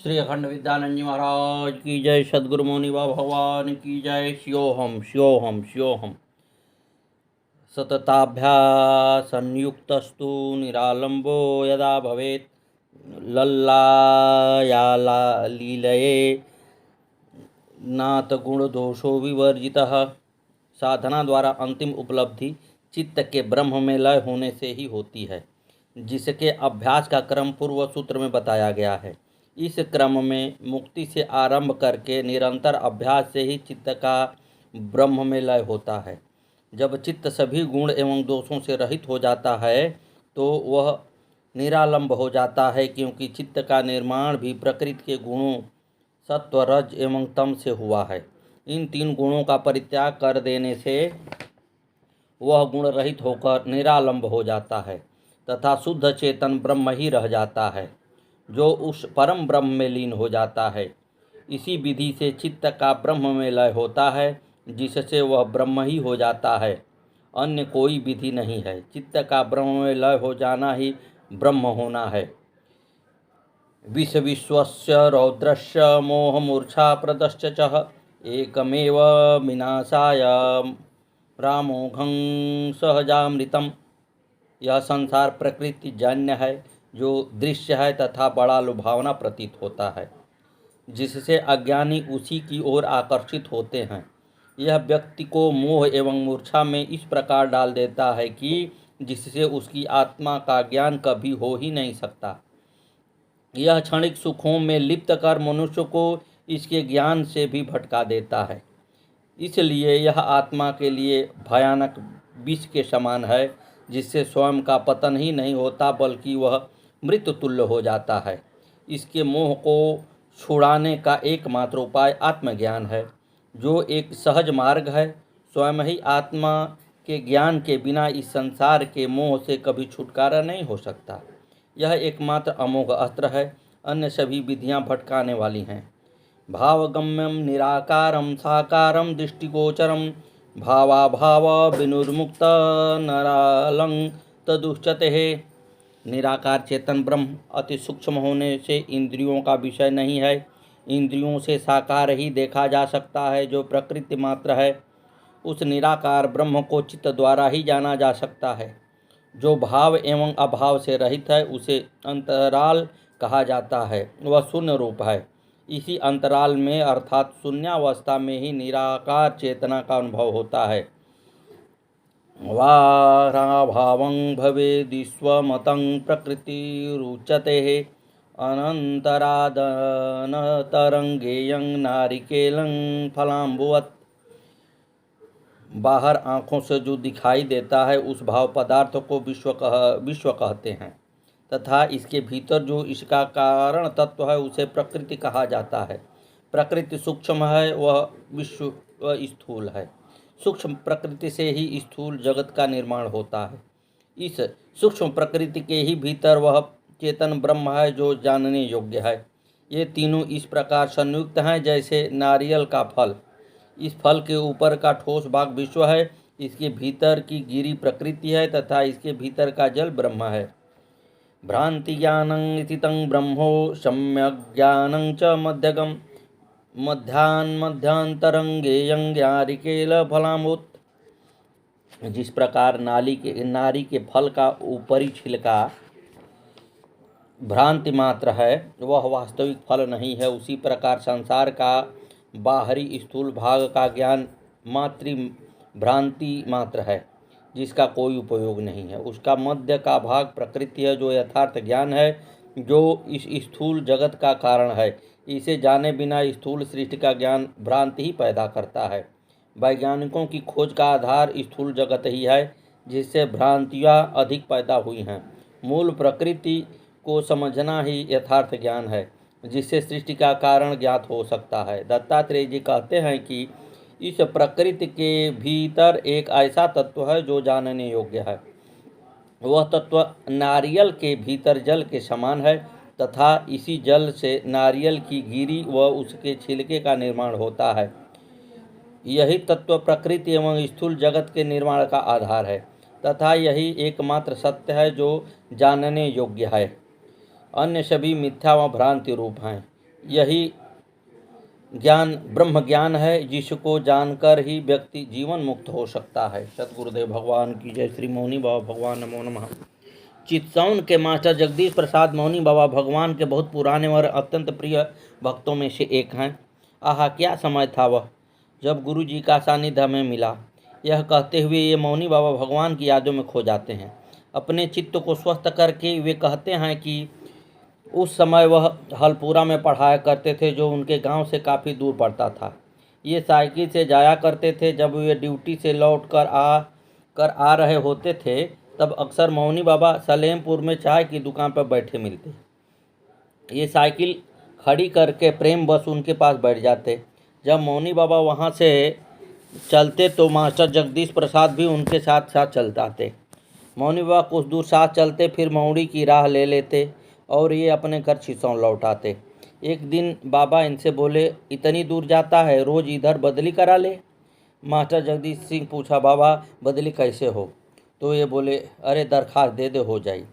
श्री अखंड विद्यानंद जी महाराज की जय। सद्गुरु मौनि बाबा भगवान की जय। शिवोहम शिवोहम शिवोहम। सतताभ्यासंयुक्तस्तु निरालंबो यदा भवेत् लल्लायालीलये नाथ गुण दोषो विवर्जितः। साधना द्वारा अंतिम उपलब्धि चित्त के ब्रह्म में लय होने से ही होती है, जिसके अभ्यास का क्रम पूर्व सूत्र में बताया गया है। इस क्रम में मुक्ति से आरंभ करके निरंतर अभ्यास से ही चित्त का ब्रह्म में लय होता है। जब चित्त सभी गुण एवं दोषों से रहित हो जाता है तो वह निरालंब हो जाता है, क्योंकि चित्त का निर्माण भी प्रकृति के गुणों सत्व रज एवं तम से हुआ है। इन तीन गुणों का परित्याग कर देने से वह गुण रहित होकर निरालंब हो जाता है तथा शुद्ध चेतन ब्रह्म ही रह जाता है, जो उस परम ब्रह्म में लीन हो जाता है। इसी विधि से चित्त का ब्रह्म में लय होता है, जिससे वह ब्रह्म ही हो जाता है। अन्य कोई विधि नहीं है। चित्त का ब्रह्म में लय हो जाना ही ब्रह्म होना है। विश्वस्य रौद्रस्य मोहमूर्छा प्रदश्च च एकमेव विनाशाय रामोघं सहजामृतम। यह संसार प्रकृति जन्य है, जो दृश्य है तथा बड़ा लुभावना प्रतीत होता है, जिससे अज्ञानी उसी की ओर आकर्षित होते हैं। यह व्यक्ति को मोह एवं मूर्छा में इस प्रकार डाल देता है कि जिससे उसकी आत्मा का ज्ञान कभी हो ही नहीं सकता। यह क्षणिक सुखों में लिप्त कर मनुष्य को इसके ज्ञान से भी भटका देता है। इसलिए यह आत्मा के लिए भयानक विष के समान है, जिससे स्वयं का पतन ही नहीं होता बल्कि वह मृत्यु तुल्य हो जाता है। इसके मोह को छुड़ाने का एकमात्र उपाय आत्मज्ञान है, जो एक सहज मार्ग है। स्वयं ही आत्मा के ज्ञान के बिना इस संसार के मोह से कभी छुटकारा नहीं हो सकता। यह एकमात्र अमोघ अस्त्र है। अन्य सभी विधियां भटकाने वाली हैं। भावगम्यम निराकारम साकारम दृष्टिगोचरम भावाभाव विनुर्मुक्त नरालं तदुच्यते। निराकार चेतन ब्रह्म अति सूक्ष्म होने से इंद्रियों का विषय नहीं है। इंद्रियों से साकार ही देखा जा सकता है, जो प्रकृति मात्र है। उस निराकार ब्रह्म को चित्त द्वारा ही जाना जा सकता है। जो भाव एवं अभाव से रहित है, उसे अंतराल कहा जाता है। वह शून्य रूप है। इसी अंतराल में अर्थात शून्यावस्था में ही निराकार चेतना का अनुभव होता है। वाराभावं भवेदिस्वमतं प्रकृतिरुच्यते अनंतरादनतरंगेयं नारिकेलं फलाम्बुवत्। बाहर आँखों से जो दिखाई देता है उस भाव पदार्थ को विश्व कहते हैं, तथा इसके भीतर जो इसका कारण तत्व है उसे प्रकृति कहा जाता है। प्रकृति सूक्ष्म है, वह विश्व स्थूल है। सूक्ष्म प्रकृति से ही स्थूल जगत का निर्माण होता है। इस सूक्ष्म प्रकृति के ही भीतर वह चेतन ब्रह्म है, जो जानने योग्य है। ये तीनों इस प्रकार संयुक्त हैं, जैसे नारियल का फल। इस फल के ऊपर का ठोस भाग विश्व है, इसके भीतर की गिरी प्रकृति है तथा इसके भीतर का जल ब्रह्म है। भ्रांति ज्ञानं स्थितं ब्रह्मो सम्यक ज्ञानं च मध्यगम मध्यांतरंगेयं ज्ञारिकेल फलामुत। जिस प्रकार नारी के फल का ऊपरी छिलका भ्रांति मात्र है, वह वास्तविक फल नहीं है, उसी प्रकार संसार का बाहरी स्थूल भाग का ज्ञान मात्र भ्रांति मात्र है, जिसका कोई उपयोग नहीं है। उसका मध्य का भाग प्रकृति है, जो यथार्थ ज्ञान है, जो इस स्थूल जगत का कारण है। इसे जाने बिना स्थूल सृष्टि का ज्ञान भ्रांति ही पैदा करता है। वैज्ञानिकों की खोज का आधार स्थूल जगत ही है, जिससे भ्रांतियाँ अधिक पैदा हुई हैं। मूल प्रकृति को समझना ही यथार्थ ज्ञान है, जिससे सृष्टि का कारण ज्ञात हो सकता है। दत्तात्रेय जी कहते हैं कि इस प्रकृति के भीतर एक ऐसा तत्व है जो जानने योग्य है। वह तत्व नारियल के भीतर जल के समान है, तथा इसी जल से नारियल की गिरी व उसके छिलके का निर्माण होता है। यही तत्व प्रकृति एवं स्थूल जगत के निर्माण का आधार है, तथा यही एकमात्र सत्य है जो जानने योग्य है। अन्य सभी मिथ्या व भ्रांति रूप हैं। यही ज्ञान ब्रह्म ज्ञान है, जिसको जानकर ही व्यक्ति जीवन मुक्त हो सकता है। सतगुरुदेव भगवान की जय। श्री मौनी बाबा भगवान नमो नमः। चित्सौन के मास्टर जगदीश प्रसाद मौनी बाबा भगवान के बहुत पुराने और अत्यंत प्रिय भक्तों में से एक हैं। आहा, क्या समय था वह जब गुरु जी का सानिध्य हमें मिला। यह कहते हुए ये मौनी बाबा भगवान की यादों में खो जाते हैं। अपने चित्त को स्वस्थ करके वे कहते हैं कि उस समय वह हलपुरा में पढ़ाया करते थे, जो उनके गांव से काफ़ी दूर पड़ता था। ये साइकिल से जाया करते थे। जब वे ड्यूटी से लौट कर आ रहे होते थे, तब अक्सर मौनी बाबा सलेमपुर में चाय की दुकान पर बैठे मिलते। ये साइकिल खड़ी करके प्रेम बस उनके पास बैठ जाते। जब मौनी बाबा वहाँ से चलते तो मास्टर जगदीश प्रसाद भी उनके साथ साथ चल जाते। मौनी बाबा कुछ दूर साथ चलते, फिर मौड़ी की राह ले लेते और ये अपने घर चित्सौन लौट आते। एक दिन बाबा इनसे बोले, इतनी दूर जाता है, रोज़ इधर बदली करा ले। मास्टर जगदीश सिंह पूछा, बाबा बदली कैसे हो? तो ये बोले, अरे दरख्वास्त दे दे, हो जाए।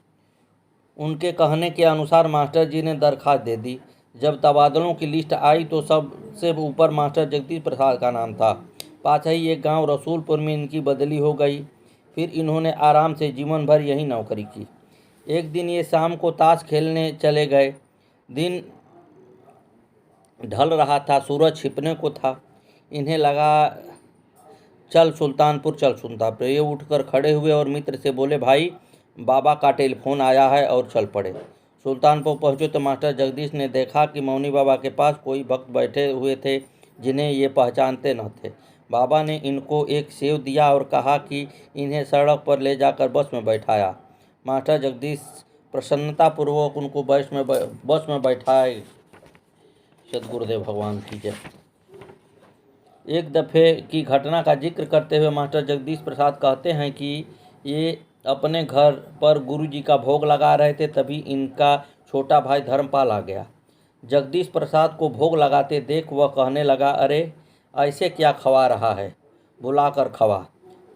उनके कहने के अनुसार मास्टर जी ने दरख्वास्त दे दी। जब तबादलों की लिस्ट आई तो सबसे ऊपर मास्टर जगदीश प्रसाद का नाम था। पास ही एक गांव रसूलपुर में इनकी बदली हो गई। फिर इन्होंने आराम से जीवन भर यही नौकरी की। एक दिन ये शाम को ताश खेलने चले गए। दिन ढल रहा था, सूरज छिपने को था। इन्हें लगा चल सुल्तानपुर। ये उठकर खड़े हुए और मित्र से बोले, भाई बाबा का टेलीफोन आया है, और चल पड़े। सुल्तानपुर पहुँचे तो मास्टर जगदीश ने देखा कि मौनी बाबा के पास कोई भक्त बैठे हुए थे जिन्हें ये पहचानते न थे। बाबा ने इनको एक सेव दिया और कहा कि इन्हें सड़क पर ले जाकर बस में बैठाया। मास्टर जगदीश प्रसन्नतापूर्वक उनको बस में बैठाए। सतगुरुदेव भगवान की जय। एक दफ़े की घटना का जिक्र करते हुए मास्टर जगदीश प्रसाद कहते हैं कि ये अपने घर पर गुरु जी का भोग लगा रहे थे, तभी इनका छोटा भाई धर्मपाल आ गया। जगदीश प्रसाद को भोग लगाते देख वह कहने लगा, अरे ऐसे क्या खवा रहा है, बुलाकर खवा।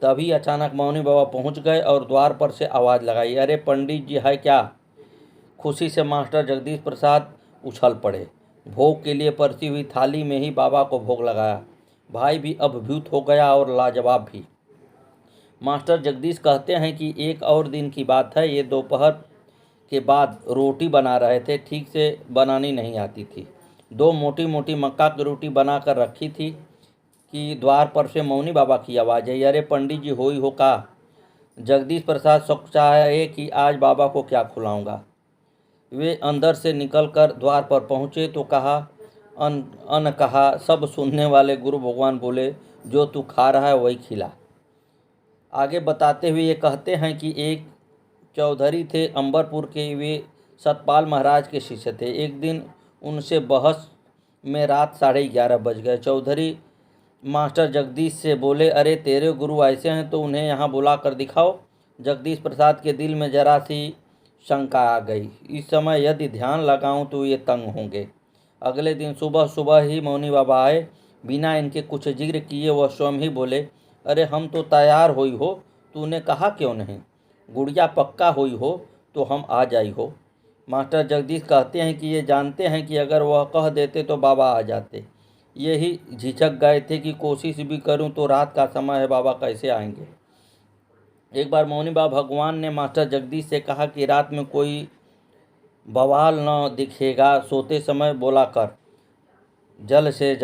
तभी अचानक मौनी बाबा पहुंच गए और द्वार पर से आवाज़ लगाई, अरे पंडित जी है क्या? खुशी से मास्टर जगदीश प्रसाद उछल पड़े। भोग के लिए परसी हुई थाली में ही बाबा को भोग लगाया। भाई भी अभिभूत हो गया और लाजवाब भी। मास्टर जगदीश कहते हैं कि एक और दिन की बात है, ये दोपहर के बाद रोटी बना रहे थे, ठीक से बनानी नहीं आती थी। दो मोटी मोटी मक्का की रोटी बनाकर रखी थी कि द्वार पर से मौनी बाबा की आवाज़ आई, अरे पंडित जी होई हो का? जगदीश प्रसाद सोचा है कि आज बाबा को क्या खिलाऊंगा। वे अंदर से निकलकर द्वार पर पहुँचे तो कहा, अन कहा। सब सुनने वाले गुरु भगवान बोले, जो तू खा रहा है वही खिला। आगे बताते हुए ये कहते हैं कि एक चौधरी थे अंबरपुर के, वे सतपाल महाराज के शिष्य थे। एक दिन उनसे बहस में रात 11:30 बज गए। चौधरी मास्टर जगदीश से बोले, अरे तेरे गुरु ऐसे हैं तो उन्हें यहाँ बुला कर दिखाओ। जगदीश प्रसाद के दिल में जरा सी शंका आ गई, इस समय यदि ध्यान लगाऊं तो ये तंग होंगे। अगले दिन सुबह सुबह ही मौनी बाबा आए। बिना इनके कुछ जिक्र किए वह स्वयं ही बोले, अरे हम तो तैयार हुई हो, तूने कहा क्यों नहीं? गुड़िया पक्का हुई हो तो हम आ जाई हो। मास्टर जगदीश कहते हैं कि ये जानते हैं कि अगर वह कह देते तो बाबा आ जाते। यही झिझक गए थे कि कोशिश भी करूं तो रात का समय है, बाबा कैसे आएंगे। एक बार मौनी बाबा भगवान ने मास्टर जगदीश से कहा कि रात में कोई बवाल न दिखेगा, सोते समय बोला कर, जल से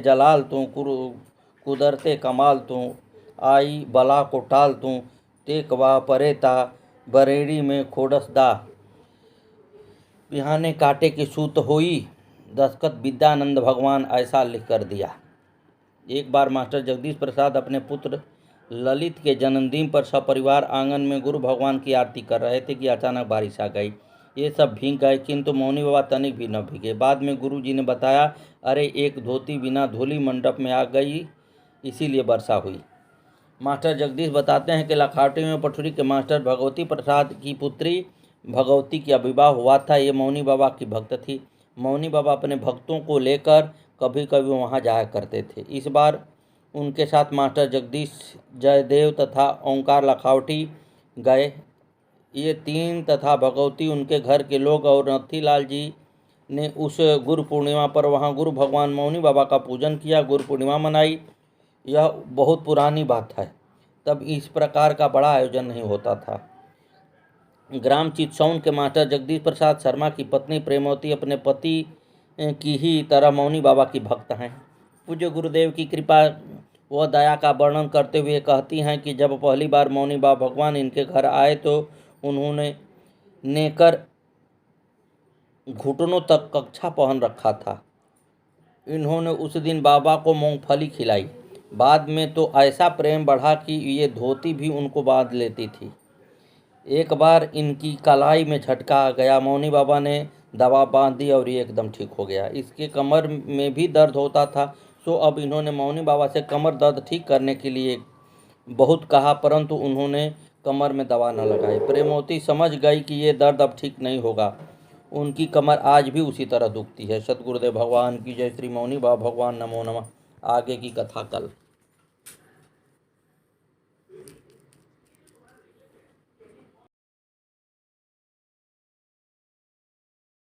जलाल तू, कुदरते कमाल तू, आई बला को टाल तू, तेकवा परेता बरेड़ी में खोडसदा, बिहाने काटे की सूत होई, दस्खत विद्यानंद भगवान, ऐसा लिख कर दिया। एक बार मास्टर जगदीश प्रसाद अपने पुत्र ललित के जन्मदिन पर सपरिवार आंगन में गुरु भगवान की आरती कर रहे थे कि अचानक बारिश आ गई। ये सब भीग गए, किंतु मौनी बाबा तनिक भी न भीगे। बाद में गुरु जी ने बताया, अरे एक धोती बिना धूली मंडप में आ गई, इसीलिए वर्षा हुई। मास्टर जगदीश बताते हैं कि लखावटी में पठुरी के मास्टर भगवती प्रसाद की पुत्री भगवती की विवाह हुआ था। ये मौनी बाबा की भक्त थी। मौनी बाबा अपने भक्तों को लेकर कभी कभी वहाँ जाया करते थे। इस बार उनके साथ मास्टर जगदीश, जयदेव तथा ओंकार लखावटी गए। ये तीन तथा भगवती, उनके घर के लोग और नथीलाल जी ने उस गुरु पूर्णिमा पर वहाँ गुरु भगवान मौनी बाबा का पूजन किया, गुरु पूर्णिमा मनाई। यह बहुत पुरानी बात है, तब इस प्रकार का बड़ा आयोजन नहीं होता था। ग्राम चितसौन के मास्टर जगदीश प्रसाद शर्मा की पत्नी प्रेमवती अपने पति की ही तरह मौनी बाबा की भक्त हैं। पूज्य गुरुदेव की कृपा व दया का वर्णन करते हुए कहती हैं कि जब पहली बार मौनी बाबा भगवान इनके घर आए तो उन्होंने नेकर घुटनों तक कच्छा पहन रखा था। इन्होंने उस दिन बाबा को मूंगफली खिलाई। बाद में तो ऐसा प्रेम बढ़ा कि ये धोती भी उनको बांध लेती थी। एक बार इनकी कलाई में झटका आ गया, मौनी बाबा ने दवा बांध दी और ये एकदम ठीक हो गया। इसके कमर में भी दर्द होता था, सो अब इन्होंने मौनी बाबा से कमर दर्द ठीक करने के लिए बहुत कहा, परंतु उन्होंने कमर में दवा न लगाई। प्रेमवती समझ गई कि ये दर्द अब ठीक नहीं होगा। उनकी कमर आज भी उसी तरह दुखती है। सतगुरुदेव भगवान की जय। श्री मौनी बाबा भगवान नमो नमः। आगे की कथा कल।